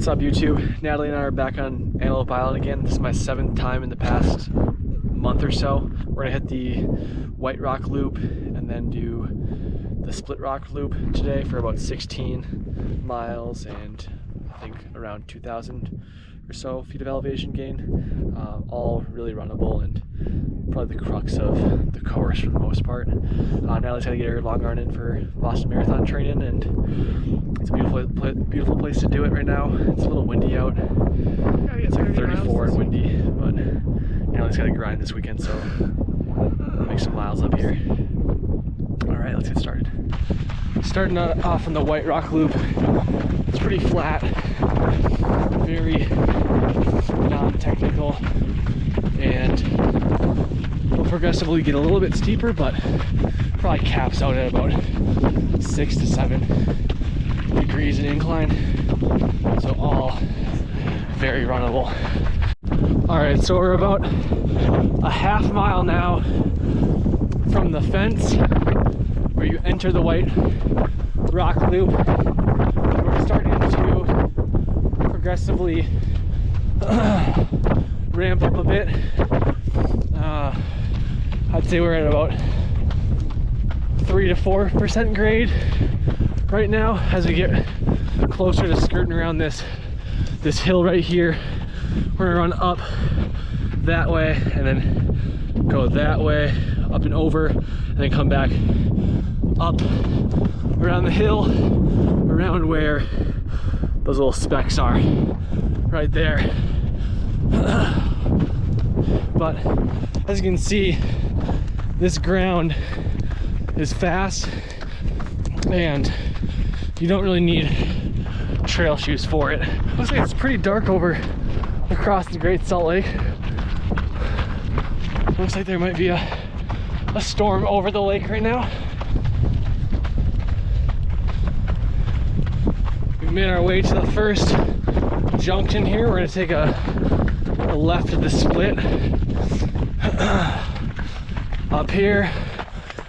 What's up, YouTube? Natalie and I are back on Antelope Island again. This is my 7th time in the past month or so. We're gonna hit the White Rock Loop and then do the Split Rock Loop today for about 16 miles and I think around 2,000 or so feet of elevation gain. All really runnable and probably the crux of the course for the most part. Natalie's got to get her long run in for Boston Marathon training, and it's a beautiful place to do it right now. It's a little windy out. It's like 34 and windy, but Natalie's got to grind this weekend, so we'll make some miles up here. All right, let's get started. Starting off on the White Rock Loop. It's pretty flat, very non-technical, and will progressively get a little bit steeper, but probably caps out at about 6 to 7 degrees in incline. So all very runnable. All right, so we're about a half mile now from the fence where you enter the White Rock Loop. We're starting to progressively ramp up a bit. I'd say we're at about 3 to 4% grade right now as we get closer to skirting around this hill right here. We're gonna run up that way and then go that way, up and over, and then come back up around the hill, around where those little specks are, right there. But as you can see, this ground is fast and you don't really need trail shoes for it. Looks like it's pretty dark over across the Great Salt Lake. Looks like there might be a storm over the lake right now. We've made our way to the first junction here. We're gonna take a left of the split up here,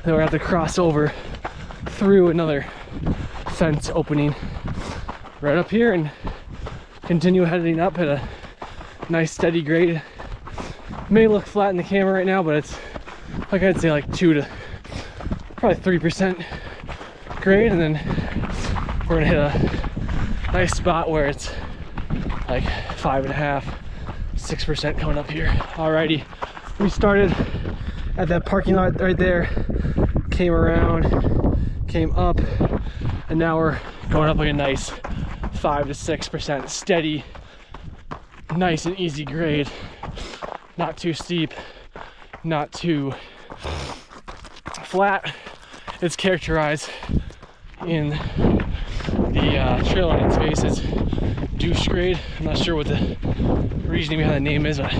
then we're gonna have to cross over through another fence opening right up here and continue heading up at a nice steady grade. May look flat in the camera right now, but it's like, I'd say like 2 to probably 3% grade, and then we're gonna hit a nice spot where it's like 5.5, 6% coming up here. Alrighty, we started at that parking lot right there, came around, came up, and now we're going up like a nice 5 to 6% steady, nice and easy grade. Not too steep, not too flat. It's characterized in the trail on its face as douche grade. I'm not sure what the reasoning behind the name is, but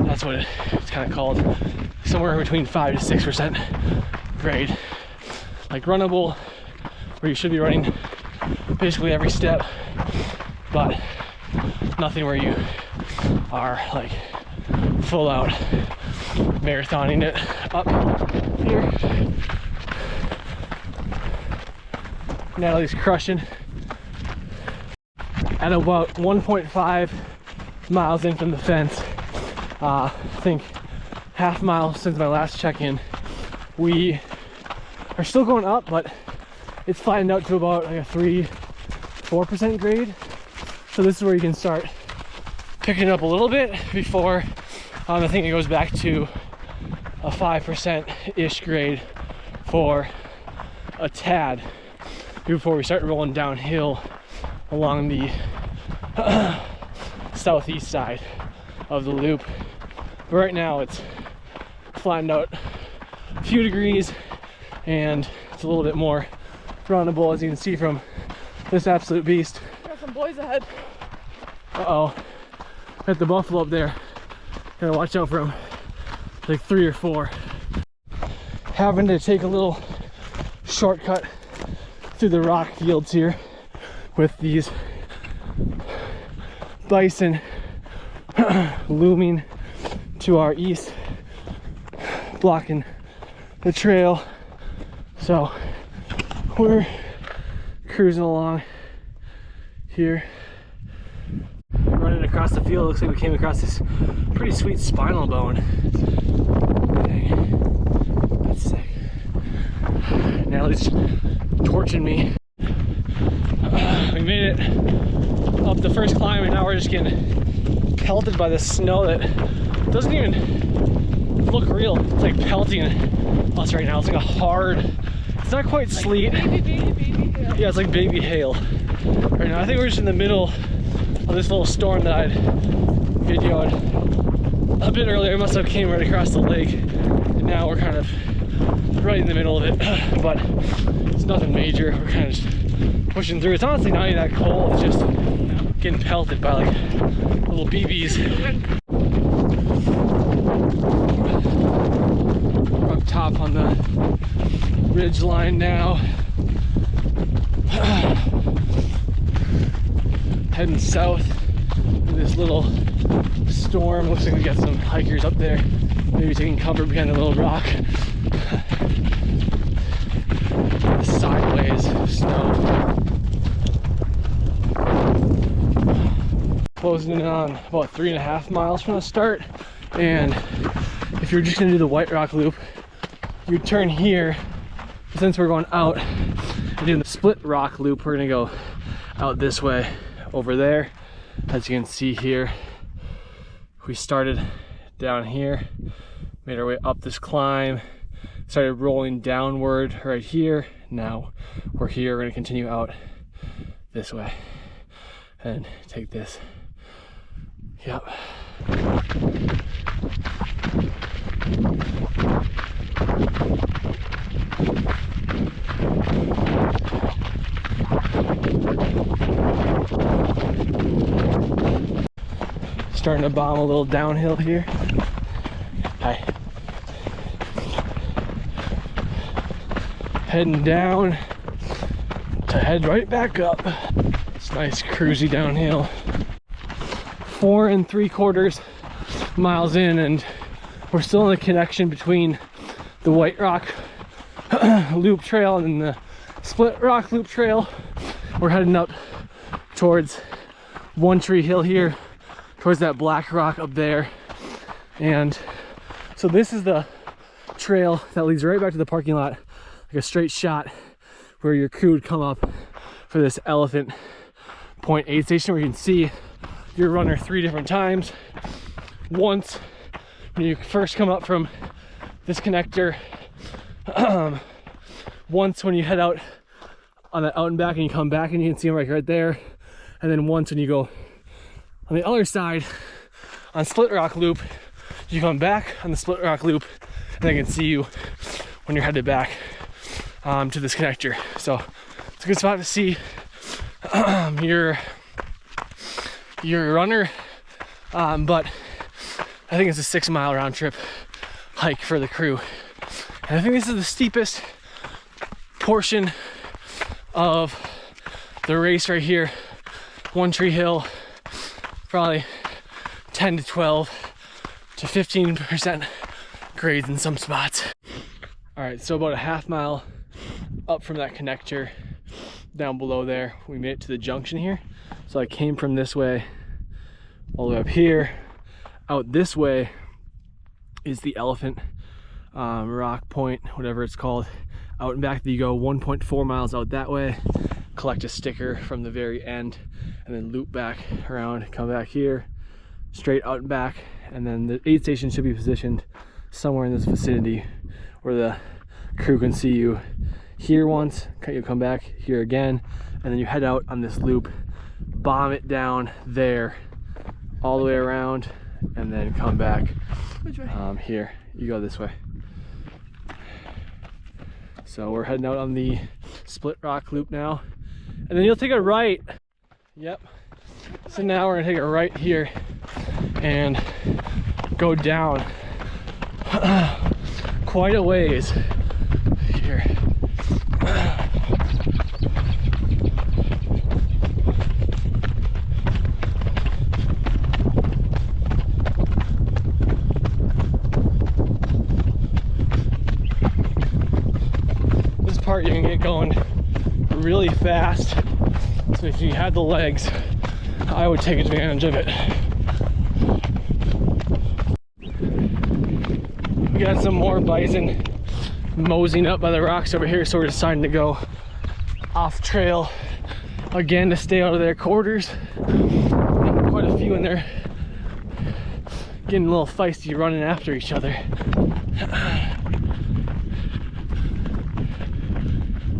that's what it's kind of called. Somewhere between 5 to 6% grade. Like runnable, where you should be running basically every step, but nothing where you are like full out marathoning it up here. Natalie's crushing at about 1.5 miles in from the fence. I think half mile since my last check-in. We are still going up, but it's flattened out to about like a 3-4% grade. So this is where you can start picking it up a little bit before I think it goes back to a 5%-ish grade for a tad before we start rolling downhill along the southeast side of the loop. But right now it's flattened out a few degrees and it's a little bit more runnable, as you can see from this absolute beast. Got some boys ahead. Uh-oh. Got the buffalo up there. Gotta watch out for him. Like 3 or 4. Having to take a little shortcut through the rock fields here with these bison looming to our east, blocking the trail. So we're cruising along here running across the field. Looks like we came across this pretty sweet spinal bone. Dang. That's sick. Natalie's torching me. We made it up the first climb and now we're just getting pelted by the snow that doesn't even look real. It's like pelting us right now. It's like a hard, it's not quite sleet. Baby. Yeah, it's like baby hail right now. I think we're just in the middle of this little storm that I'd videoed a bit earlier. I must have came right across the lake and now we're kind of right in the middle of it, but it's nothing major. We're kind of just pushing through. It's honestly not even that cold. It's just getting pelted by like little BBs. We're up top on the ridge line now. Heading south in this little storm. Looks like we got some hikers up there, maybe taking cover behind a little rock. Sideways snow. Closing in on about 3.5 miles from the start, and if you're just gonna do the White Rock Loop, you turn here. Since we're going out and doing the Split Rock Loop, we're gonna go out this way over there. As you can see here, we started down here, made our way up this climb, started rolling downward right here. Now we're here. We're gonna continue out this way and take this. Yep. Starting to bomb a little downhill here. Hi. Heading down to head right back up. It's nice cruisy downhill. 4 3/4 miles in, and we're still in the connection between the White Rock Loop Trail and the Split Rock Loop Trail. We're heading up towards One Tree Hill here, towards that black rock up there. And so this is the trail that leads right back to the parking lot, like a straight shot where your crew would come up for this Elephant Point aid station, where you can see your runner 3 different times. Once when you first come up from this connector, once when you head out on the out and back and you come back and you can see them right there, and then once when you go on the other side on Split Rock Loop, you come back on the Split Rock Loop and they can see you when you're headed back to this connector. So it's a good spot to see your runner, but I think it's a 6-mile round trip hike for the crew. And I think this is the steepest portion of the race right here. One Tree Hill, probably 10 to 12 to 15% grades in some spots. All right, so about a 1/2 mile up from that connector down below there, we made it to the junction here. So I came from this way all the way up here. Out this way is the Elephant Rock Point, whatever it's called. Out and back, you go 1.4 miles out that way, collect a sticker from the very end, and then loop back around, come back here, straight out and back, and then the aid station should be positioned somewhere in this vicinity where the crew can see you here once, you come back here again, and then you head out on this loop, bomb it down there, all the way around, and then come back. Which way? Here, you go this way. So we're heading out on the Split Rock Loop now, and then you'll take a right. Yep. So now we're gonna take a right here and go down quite a ways here. This part you can get going really fast, so if you have the legs, I would take advantage of it. We got some more bison moseying up by the rocks over here, so we're deciding to go off trail again to stay out of their quarters. Quite a few in there getting a little feisty, running after each other.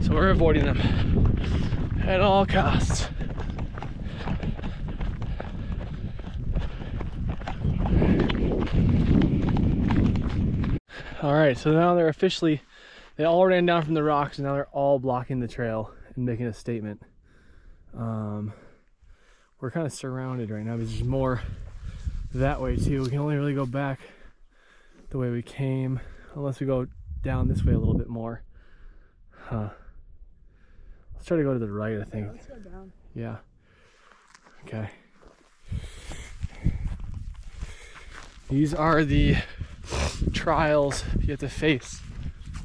So we're avoiding them at all costs. All right, so now they're officially, they all ran down from the rocks and now they're all blocking the trail and making a statement. We're kind of surrounded right now because there's more that way too. We can only really go back the way we came unless we go down this way a little bit more. Let's try to go to the right, I think. Yeah, let's go down. Yeah. Okay. These are the trials you have to face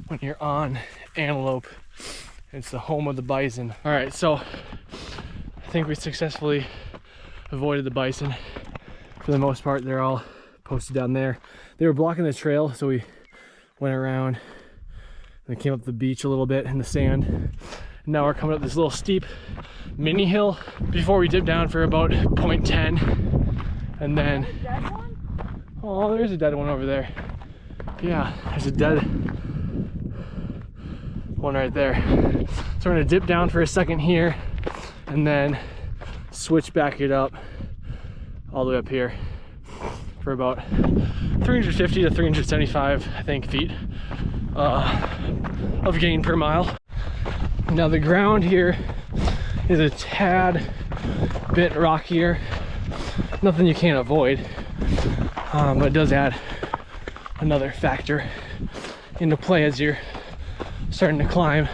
when you're on Antelope. It's the home of the bison. All right, so I think we successfully avoided the bison for the most part. They're all posted down there. They were blocking the trail, so we went around and came up the beach a little bit in the sand. And now we're coming up this little steep mini hill before we dip down for about 0.10, and then oh, there's a dead one over there. Yeah, there's a dead one right there. So we're gonna dip down for a second here and then switch back it up all the way up here for about 350 to 375, I think, feet of gain per mile. Now the ground here is a tad bit rockier. Nothing you can't avoid, but it does add another factor into play as you're starting to climb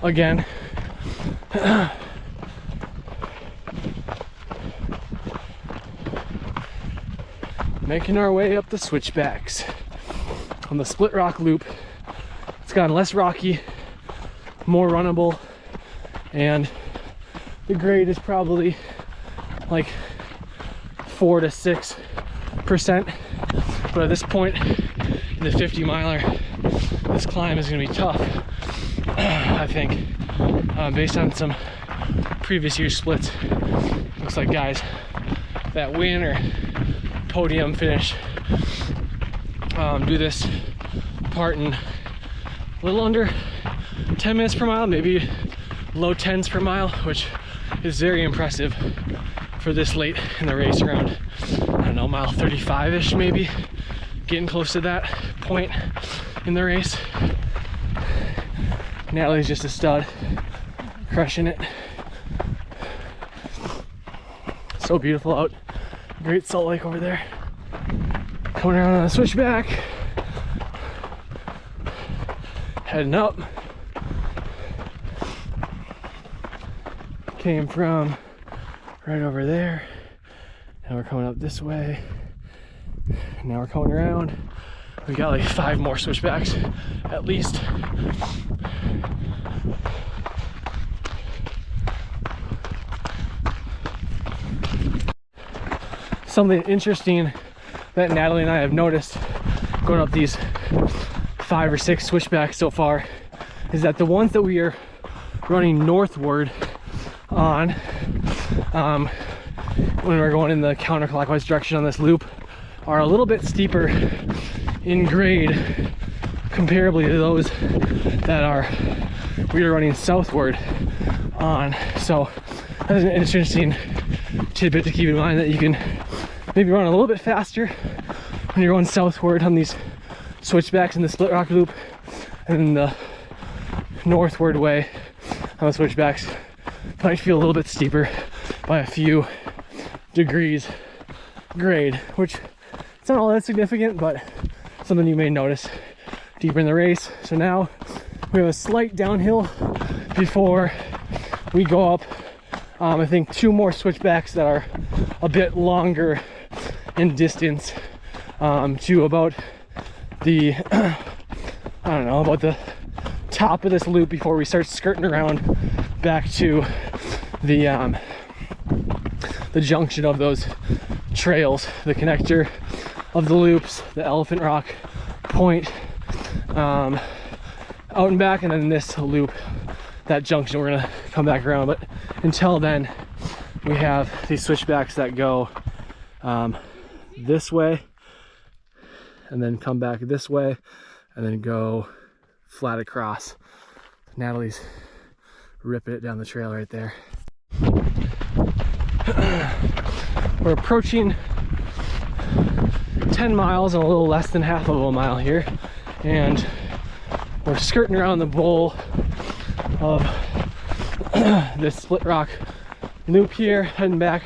again. Making our way up the switchbacks on the Split Rock Loop. It's gotten less rocky, more runnable, and the grade is probably like 4 to 6%. But at this point in the 50 miler, this climb is going to be tough, I think, based on some previous year splits. Looks like guys that win or podium finish do this part in a little under 10 minutes per mile, maybe low 10s per mile, which is very impressive for this late in the race, around, I don't know, mile 35-ish maybe, getting close to that point in the race. Natalie's just a stud, crushing it. So beautiful out. Great Salt Lake over there. Coming around on a switchback. Heading up. Came from right over there. Now we're coming up this way. Now we're coming around. We got like 5 more switchbacks at least. Something interesting that Natalie and I have noticed going up these 5 or 6 switchbacks so far is that the ones that we are running northward on, when we're going in the counterclockwise direction on this loop, are a little bit steeper in grade comparably to those that we are running southward on. So that's an interesting tidbit to keep in mind, that you can maybe run a little bit faster when you're going southward on these switchbacks in the Split Rock Loop, and then the northward way on the switchbacks might feel a little bit steeper by a few degrees grade, which it's not all that significant, but something you may notice deeper in the race. So now we have a slight downhill before we go up, I think 2 more switchbacks that are a bit longer in distance, to about the I don't know, about the top of this loop before we start skirting around back to the the junction of those trails, the connector of the loops, the Elephant Rock point, out and back, and then this loop, that junction. We're gonna come back around, but until then we have these switchbacks that go this way and then come back this way and then go flat across. Natalie's ripping it down the trail right there. We're approaching 10 miles and a little less than half of a mile here, and we're skirting around the bowl of this Split Rock loop here, heading back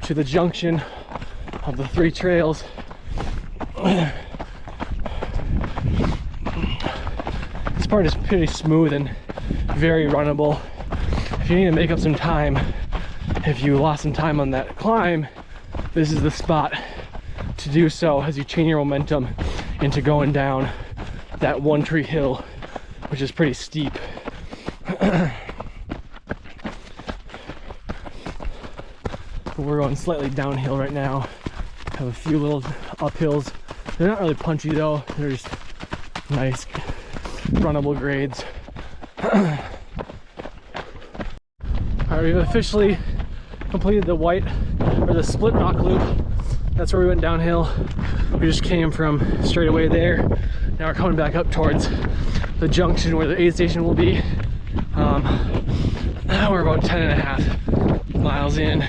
to the junction of the three trails. This part is pretty smooth and very runnable. If you need to make up some time, if you lost some time on that climb, this is the spot to do so as you chain your momentum into going down that One Tree Hill, which is pretty steep. We're going slightly downhill right now. Have a few little uphills. They're not really punchy though. They're just nice, runnable grades. All right, we've officially completed the Split Rock loop. That's where we went downhill. We just came from straight away there. Now we're coming back up towards the junction where the aid station will be. We're about 10.5 miles in.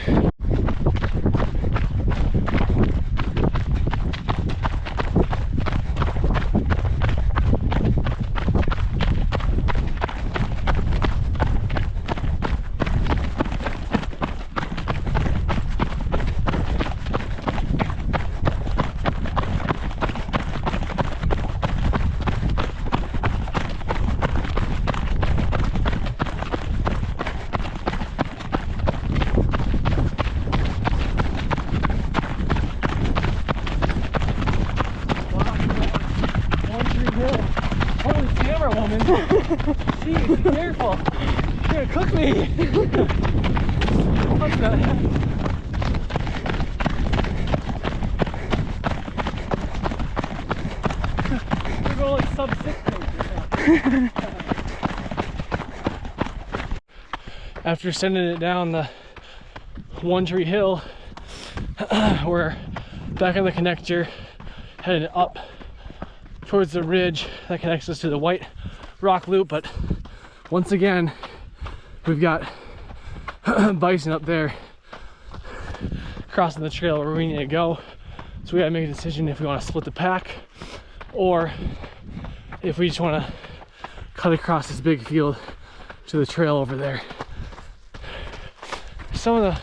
Holy camera woman! Jeez, be careful! You're gonna cook me! What the heck? We're going like sub 6 pages now. After sending it down the One Tree Hill, we're back on the connector, headed up towards the ridge that connects us to the White Rock Loop. But once again, we've got bison up there crossing the trail where we need to go. So we gotta make a decision if we want to split the pack or if we just want to cut across this big field to the trail over there. Some of the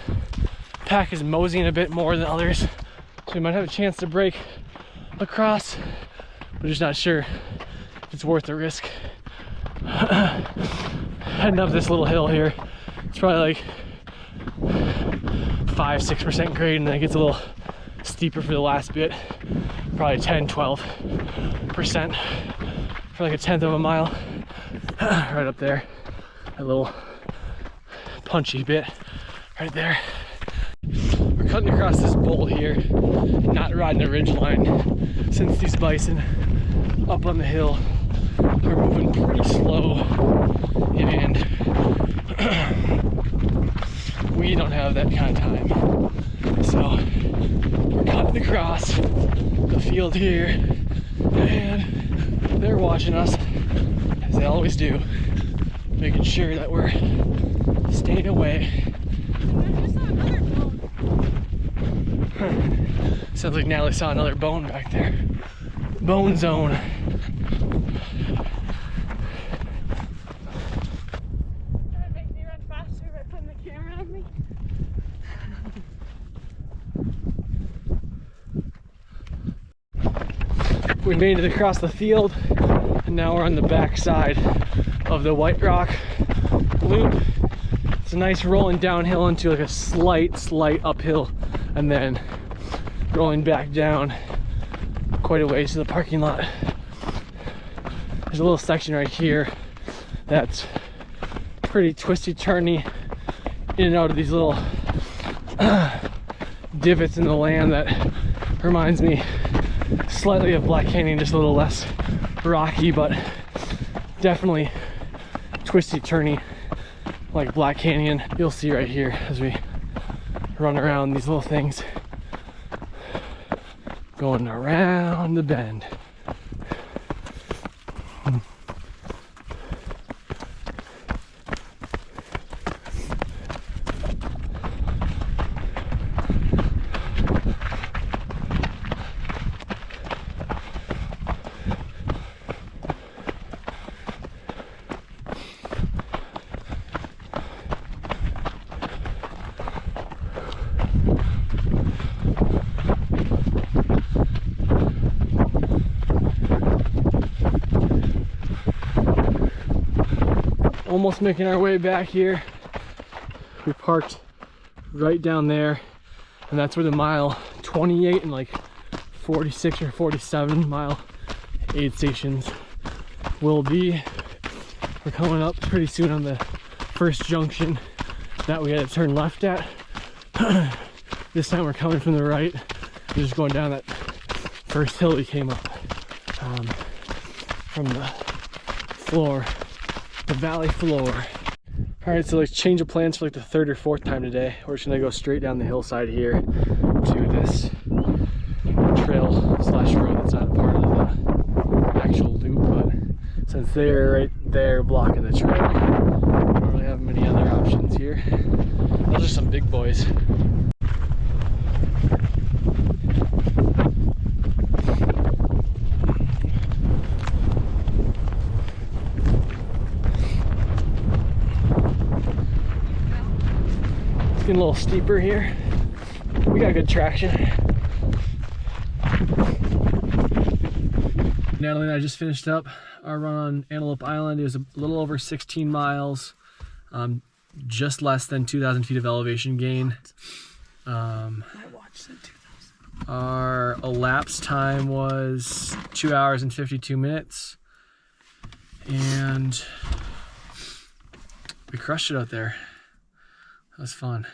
pack is moseying a bit more than others, so we might have a chance to break across. We're just not sure if it's worth the risk. Heading up this little hill here, it's probably like 5-6% grade, and then it gets a little steeper for the last bit, probably 10-12% for like 1/10 of a mile. Right up there, a little punchy bit right there. We're cutting across this bowl here, not riding a ridge line, since these bison up on the hill are moving pretty slow, and we don't have that kind of time. So we're cutting across the field here, and they're watching us, as they always do, making sure that we're staying away. Sounds like Natalie saw another bone back there. Bone zone. Trying to make me run faster by putting the camera on me. We made it across the field, and now we're on the back side of the White Rock Loop. It's a nice rolling downhill into like a slight uphill, and then rolling back down quite a ways to the parking lot. There's a little section right here that's pretty twisty turny, in and out of these little divots in the land that reminds me slightly of Black Canyon, just a little less rocky, but definitely twisty turny like Black Canyon. You'll see right here as we run around these little things going around the bend. Almost making our way back here. We parked right down there, and that's where the mile 28 and like 46 or 47 mile aid stations will be. We're coming up pretty soon on the first junction that we had to turn left at. This time we're coming from the right. We're just going down that first hill we came up from the floor. The valley floor. All right, so let's change of plans for like the third or fourth time today. We're just gonna go straight down the hillside here to this trail slash road that's not part of the actual loop, but since they're right there blocking the trail, we don't really have many other options here. Those are some big boys. Getting a little steeper here. We got good traction. Natalie and I just finished up our run on Antelope Island. It was a little over 16 miles, just less than 2,000 feet of elevation gain. My watch said 2,000. Our elapsed time was 2 hours and 52 minutes. And we crushed it out there. That was fun.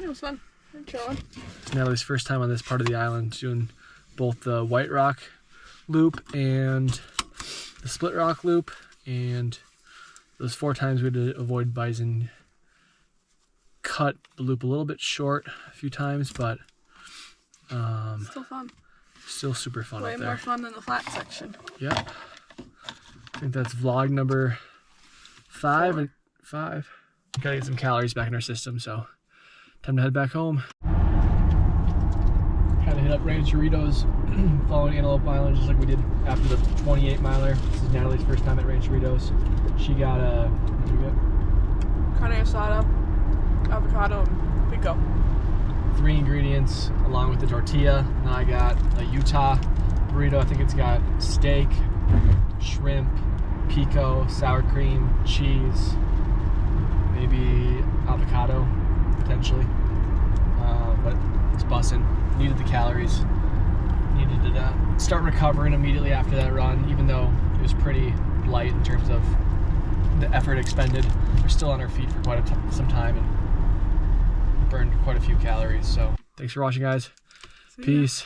It was fun. We're chilling. It's Natalie's first time on this part of the island, doing both the White Rock loop and the Split Rock loop. And those 4 times we had to avoid bison, cut the loop a little bit short a few times, but Still fun. still super fun Way up there. more fun than the flat section. Yep. I think that's vlog number 5 and 5. Gotta get some calories back in our system, so time to head back home. Kind of hit up Rancheritos following Antelope Island, just like we did after the 28 miler. This is Natalie's first time at Rancheritos. She got a, what did you get? Carne asada, avocado, and pico. 3 ingredients along with the tortilla. And I got a Utah burrito. I think it's got steak, shrimp, pico, sour cream, cheese, maybe avocado, potentially. But it's bussin'. Needed the calories. Needed to start recovering immediately after that run, even though it was pretty light in terms of the effort expended. We're still on our feet for quite some time and burned quite a few calories. So thanks for watching, guys. See ya. Peace.